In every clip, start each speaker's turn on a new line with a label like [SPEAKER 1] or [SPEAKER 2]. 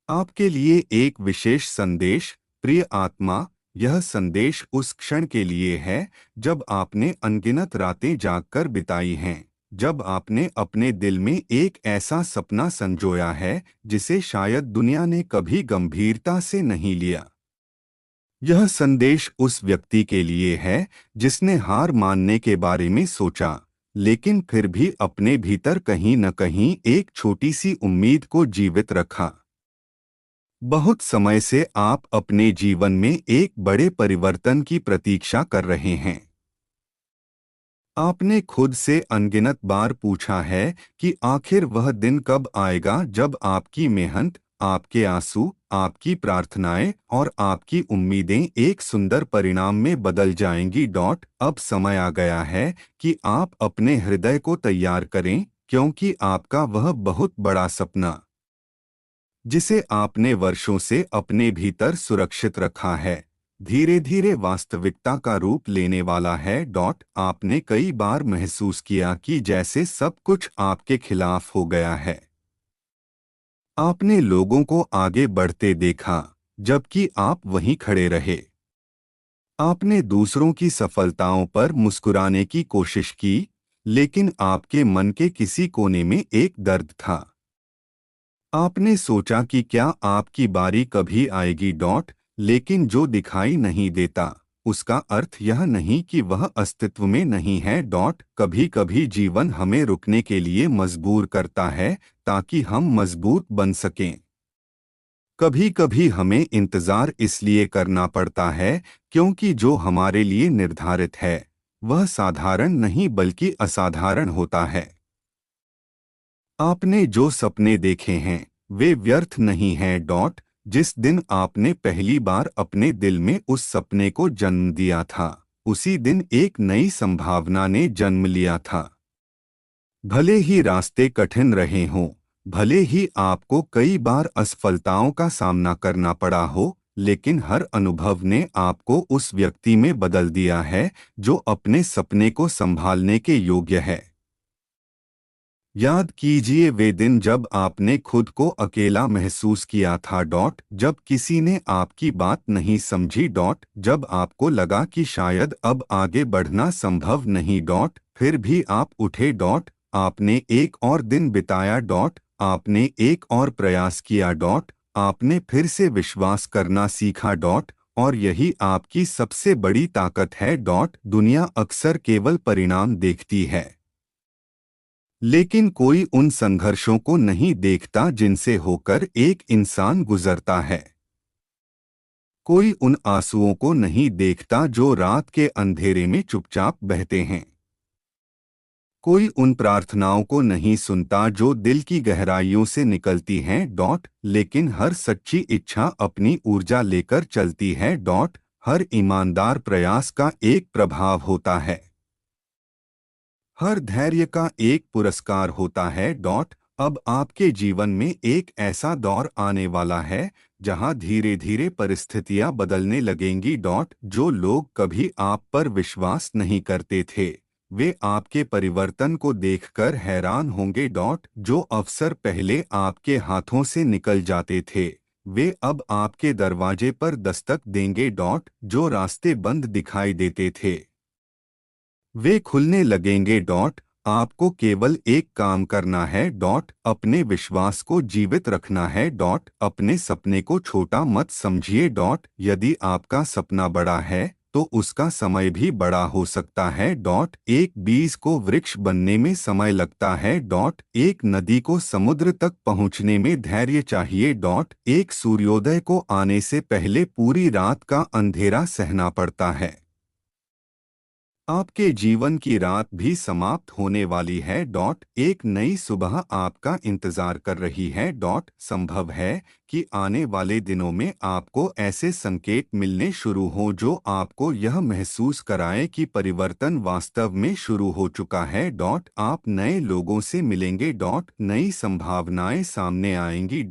[SPEAKER 1] आपके लिए एक विशेष संदेश, प्रिय आत्मा। यह संदेश उस क्षण के लिए है जब आपने अनगिनत रातें जागकर बिताई हैं, जब आपने अपने दिल में एक ऐसा सपना संजोया है जिसे शायद दुनिया ने कभी गंभीरता से नहीं लिया। यह संदेश उस व्यक्ति के लिए है जिसने हार मानने के बारे में सोचा, लेकिन फिर भी अपने भीतर कहीं न कहीं एक छोटी सी उम्मीद को जीवित रखा। बहुत समय से आप अपने जीवन में एक बड़े परिवर्तन की प्रतीक्षा कर रहे हैं। आपने खुद से अनगिनत बार पूछा है कि आखिर वह दिन कब आएगा जब आपकी मेहनत, आपके आंसू, आपकी प्रार्थनाएं और आपकी उम्मीदें एक सुंदर परिणाम में बदल जाएंगी। अब समय आ गया है कि आप अपने हृदय को तैयार करें, क्योंकि आपका वह बहुत बड़ा सपना, जिसे आपने वर्षों से अपने भीतर सुरक्षित रखा है, धीरे धीरे वास्तविकता का रूप लेने वाला है। आपने कई बार महसूस किया कि जैसे सब कुछ आपके खिलाफ हो गया है। आपने लोगों को आगे बढ़ते देखा, जबकि आप वहीं खड़े रहे। आपने दूसरों की सफलताओं पर मुस्कुराने की कोशिश की, लेकिन आपके मन के किसी कोने में एक दर्द था। आपने सोचा कि क्या आपकी बारी कभी आएगी। लेकिन जो दिखाई नहीं देता, उसका अर्थ यह नहीं कि वह अस्तित्व में नहीं है। कभी कभी जीवन हमें रुकने के लिए मजबूर करता है ताकि हम मजबूत बन सकें। कभी कभी हमें इंतजार इसलिए करना पड़ता है क्योंकि जो हमारे लिए निर्धारित है वह साधारण नहीं बल्कि असाधारण होता है। आपने जो सपने देखे हैं वे व्यर्थ नहीं हैं। जिस दिन आपने पहली बार अपने दिल में उस सपने को जन्म दिया था, उसी दिन एक नई संभावना ने जन्म लिया था। भले ही रास्ते कठिन रहे हों, भले ही आपको कई बार असफलताओं का सामना करना पड़ा हो, लेकिन हर अनुभव ने आपको उस व्यक्ति में बदल दिया है जो अपने सपने को संभालने के योग्य है। याद कीजिए वे दिन जब आपने खुद को अकेला महसूस किया था। जब किसी ने आपकी बात नहीं समझी। जब आपको लगा कि शायद अब आगे बढ़ना संभव नहीं। फिर भी आप उठे। आपने एक और दिन बिताया। आपने एक और प्रयास किया। आपने फिर से विश्वास करना सीखा। और यही आपकी सबसे बड़ी ताकत है। दुनिया अक्सर केवल परिणाम देखती है, लेकिन कोई उन संघर्षों को नहीं देखता जिनसे होकर एक इंसान गुजरता है। कोई उन आंसुओं को नहीं देखता जो रात के अंधेरे में चुपचाप बहते हैं। कोई उन प्रार्थनाओं को नहीं सुनता जो दिल की गहराइयों से निकलती हैं। लेकिन हर सच्ची इच्छा अपनी ऊर्जा लेकर चलती है। हर ईमानदार प्रयास का एक प्रभाव होता है। हर धैर्य का एक पुरस्कार होता है। अब आपके जीवन में एक ऐसा दौर आने वाला है जहां धीरे धीरे परिस्थितियां बदलने लगेंगी। जो लोग कभी आप पर विश्वास नहीं करते थे, वे आपके परिवर्तन को देखकर हैरान होंगे। जो अवसर पहले आपके हाथों से निकल जाते थे, वे अब आपके दरवाजे पर दस्तक देंगे। जो रास्ते बंद दिखाई देते थे, वे खुलने लगेंगे। आपको केवल एक काम करना है। अपने विश्वास को जीवित रखना है। अपने सपने को छोटा मत समझिए। यदि आपका सपना बड़ा है तो उसका समय भी बड़ा हो सकता है। एक बीज को वृक्ष बनने में समय लगता है। एक नदी को समुद्र तक पहुंचने में धैर्य चाहिए। एक सूर्योदय को आने से पहले पूरी रात का अंधेरा सहना पड़ता है। आपके जीवन की रात भी समाप्त होने वाली है। एक नई सुबह आपका इंतजार कर रही है। संभव है कि आने वाले दिनों में आपको ऐसे संकेत मिलने शुरू हों जो आपको यह महसूस कराएं कि परिवर्तन वास्तव में शुरू हो चुका है। आप नए लोगों से मिलेंगे। नई संभावनाएं सामने आएंगी।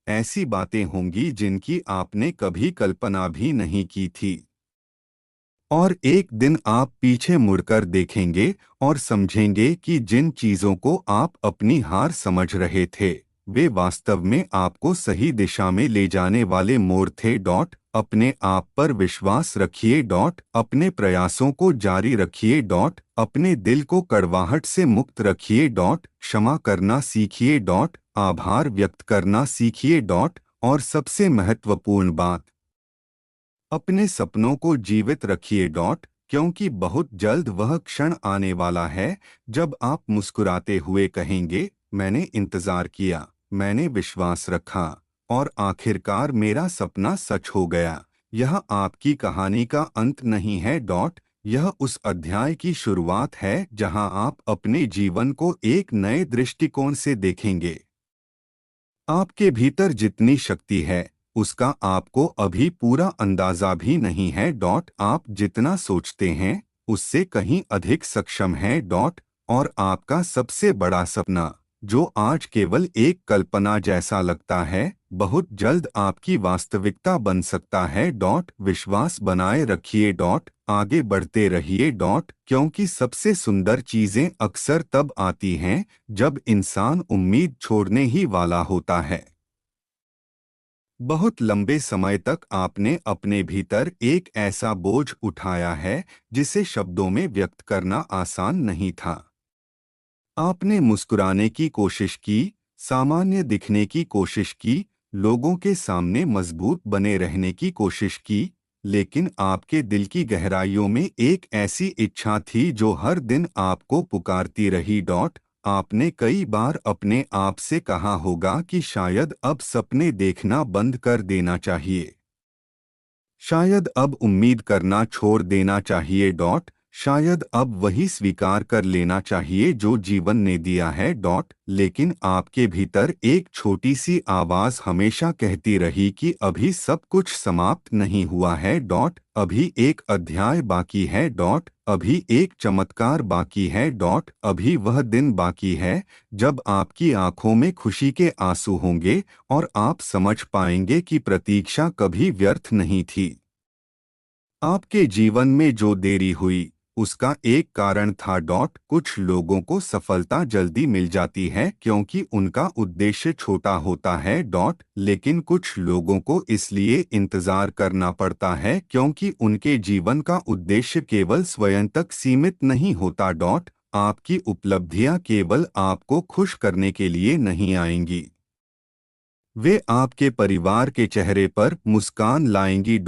[SPEAKER 1] ऐसी बातें होंगी जिनकी आपने कभी कल्पना भी नहीं की थी। और एक दिन आप पीछे मुड़कर देखेंगे और समझेंगे कि जिन चीजों को आप अपनी हार समझ रहे थे, वे वास्तव में आपको सही दिशा में ले जाने वाले मोड़ थे। अपने आप पर विश्वास रखिए। अपने प्रयासों को जारी रखिए। अपने दिल को कड़वाहट से मुक्त रखिए। क्षमा करना सीखिए। आभार व्यक्त करना सीखिए। और सबसे महत्वपूर्ण बात, अपने सपनों को जीवित रखिए। क्योंकि बहुत जल्द वह क्षण आने वाला है जब आप मुस्कुराते हुए कहेंगे, मैंने इंतजार किया, मैंने विश्वास रखा और आखिरकार मेरा सपना सच हो गया। यह आपकी कहानी का अंत नहीं है। यह उस अध्याय की शुरुआत है जहां आप अपने जीवन को एक नए दृष्टिकोण से देखेंगे। आपके भीतर जितनी शक्ति है उसका आपको अभी पूरा अंदाजा भी नहीं है। आप जितना सोचते हैं उससे कहीं अधिक सक्षम है। और आपका सबसे बड़ा सपना, जो आज केवल एक कल्पना जैसा लगता है, बहुत जल्द आपकी वास्तविकता बन सकता है। विश्वास बनाए रखिए। आगे बढ़ते रहिए। क्योंकि सबसे सुंदर चीजें अक्सर तब आती हैं जब इंसान उम्मीद छोड़ने ही वाला होता है। बहुत लंबे समय तक आपने अपने भीतर एक ऐसा बोझ उठाया है जिसे शब्दों में व्यक्त करना आसान नहीं था। आपने मुस्कुराने की कोशिश की, सामान्य दिखने की कोशिश की, लोगों के सामने मजबूत बने रहने की कोशिश की, लेकिन आपके दिल की गहराइयों में एक ऐसी इच्छा थी जो हर दिन आपको पुकारती रही। आपने कई बार अपने आप से कहा होगा कि शायद अब सपने देखना बंद कर देना चाहिए, शायद अब उम्मीद करना छोड़ देना चाहिए। शायद अब वही स्वीकार कर लेना चाहिए जो जीवन ने दिया है। लेकिन आपके भीतर एक छोटी सी आवाज हमेशा कहती रही कि अभी सब कुछ समाप्त नहीं हुआ है। अभी एक अध्याय बाकी है। अभी एक चमत्कार बाकी है। अभी वह दिन बाकी है जब आपकी आंखों में खुशी के आंसू होंगे और आप समझ पाएंगे कि प्रतीक्षा कभी व्यर्थ नहीं थी। आपके जीवन में जो देरी हुई उसका एक कारण था। कुछ लोगों को सफलता जल्दी मिल जाती है क्योंकि उनका उद्देश्य छोटा होता है। लेकिन कुछ लोगों को इसलिए इंतजार करना पड़ता है क्योंकि उनके जीवन का उद्देश्य केवल स्वयं तक सीमित नहीं होता। आपकी उपलब्धियां केवल आपको खुश करने के लिए नहीं आएंगी, वे आपके परिवार के चेहरे पर मुस्कान लाएंगी।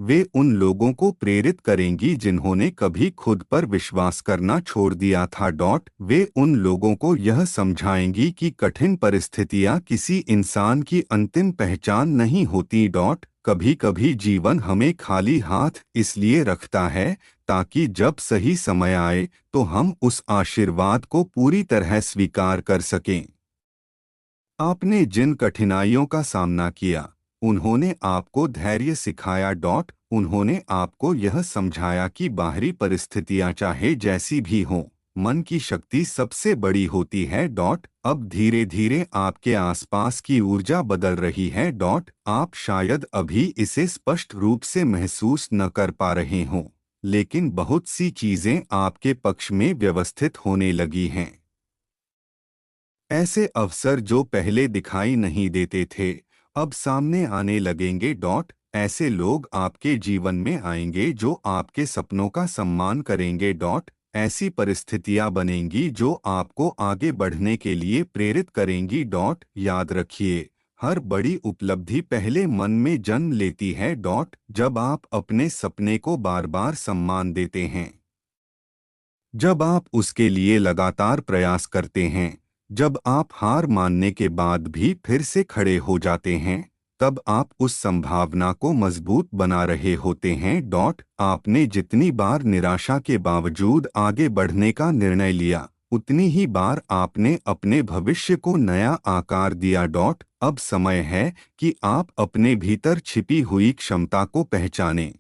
[SPEAKER 1] वे उन लोगों को प्रेरित करेंगी जिन्होंने कभी खुद पर विश्वास करना छोड़ दिया था। वे उन लोगों को यह समझाएंगी कि कठिन परिस्थितियां किसी इंसान की अंतिम पहचान नहीं होती। कभी कभी जीवन हमें खाली हाथ इसलिए रखता है ताकि जब सही समय आए तो हम उस आशीर्वाद को पूरी तरह स्वीकार कर सकें। आपने जिन कठिनाइयों का सामना किया उन्होंने आपको धैर्य सिखाया। उन्होंने आपको यह समझाया कि बाहरी परिस्थितियां चाहे जैसी भी हों, मन की शक्ति सबसे बड़ी होती है। अब धीरे धीरे आपके आसपास की ऊर्जा बदल रही है। आप शायद अभी इसे स्पष्ट रूप से महसूस न कर पा रहे हों, लेकिन बहुत सी चीजें आपके पक्ष में व्यवस्थित होने लगी हैं। ऐसे अवसर जो पहले दिखाई नहीं देते थे अब सामने आने लगेंगे। ऐसे लोग आपके जीवन में आएंगे जो आपके सपनों का सम्मान करेंगे। ऐसी परिस्थितियां बनेंगी जो आपको आगे बढ़ने के लिए प्रेरित करेंगी। याद रखिए, हर बड़ी उपलब्धि पहले मन में जन्म लेती है। जब आप अपने सपने को बार बार सम्मान देते हैं, जब आप उसके लिए लगातार प्रयास करते हैं, जब आप हार मानने के बाद भी फिर से खड़े हो जाते हैं, तब आप उस संभावना को मजबूत बना रहे होते हैं। आपने जितनी बार निराशा के बावजूद आगे बढ़ने का निर्णय लिया, उतनी ही बार आपने अपने भविष्य को नया आकार दिया। अब समय है कि आप अपने भीतर छिपी हुई क्षमता को पहचानें।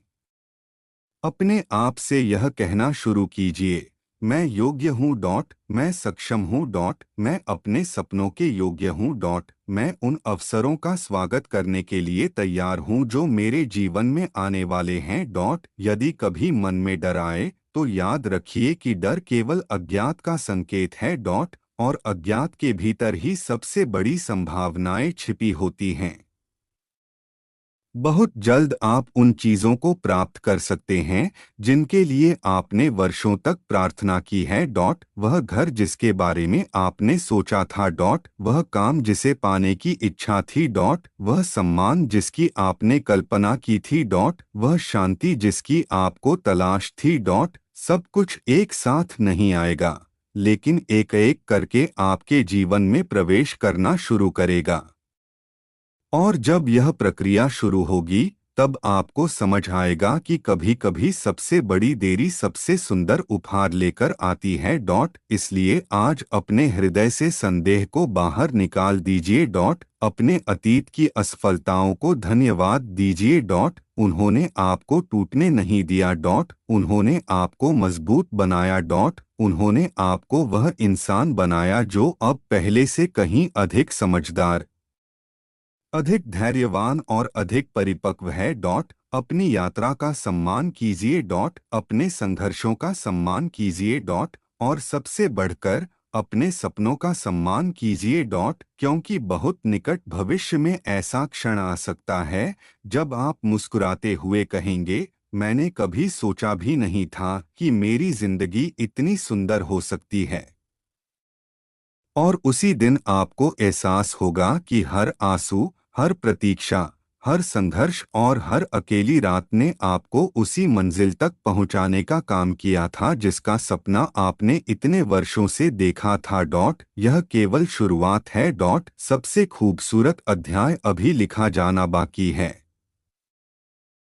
[SPEAKER 1] अपने आप से यह कहना शुरू कीजिए, मैं योग्य हूँ। मैं सक्षम हूँ। मैं अपने सपनों के योग्य हूँ। मैं उन अवसरों का स्वागत करने के लिए तैयार हूँ जो मेरे जीवन में आने वाले हैं। यदि कभी मन में डर आए तो याद रखिए कि डर केवल अज्ञात का संकेत है। और अज्ञात के भीतर ही सबसे बड़ी संभावनाएं छिपी होती हैं। बहुत जल्द आप उन चीजों को प्राप्त कर सकते हैं जिनके लिए आपने वर्षों तक प्रार्थना की है। वह घर जिसके बारे में आपने सोचा था। वह काम जिसे पाने की इच्छा थी। वह सम्मान जिसकी आपने कल्पना की थी। वह शांति जिसकी आपको तलाश थी। सब कुछ एक साथ नहीं आएगा, लेकिन एक एक करके आपके जीवन में प्रवेश करना शुरू करेगा। और जब यह प्रक्रिया शुरू होगी, तब आपको समझ आएगा कि कभी कभी सबसे बड़ी देरी सबसे सुंदर उपहार लेकर आती है। इसलिए आज अपने हृदय से संदेह को बाहर निकाल दीजिए। अपने अतीत की असफलताओं को धन्यवाद दीजिए। उन्होंने आपको टूटने नहीं दिया। उन्होंने आपको मजबूत बनाया। उन्होंने आपको वह इंसान बनाया जो अब पहले से कहीं अधिक समझदार, अधिक धैर्यवान और अधिक परिपक्व है। अपनी यात्रा का सम्मान कीजिए। अपने संघर्षों का सम्मान कीजिए। और सबसे बढ़कर अपने सपनों का सम्मान कीजिए। क्योंकि बहुत निकट भविष्य में ऐसा क्षण आ सकता है जब आप मुस्कुराते हुए कहेंगे, मैंने कभी सोचा भी नहीं था कि मेरी जिंदगी इतनी सुंदर हो सकती है। और उसी दिन आपको एहसास होगा कि हर आंसू, हर प्रतीक्षा, हर संघर्ष और हर अकेली रात ने आपको उसी मंजिल तक पहुंचाने का काम किया था जिसका सपना आपने इतने वर्षों से देखा था। यह केवल शुरुआत है। सबसे खूबसूरत अध्याय अभी लिखा जाना बाकी है।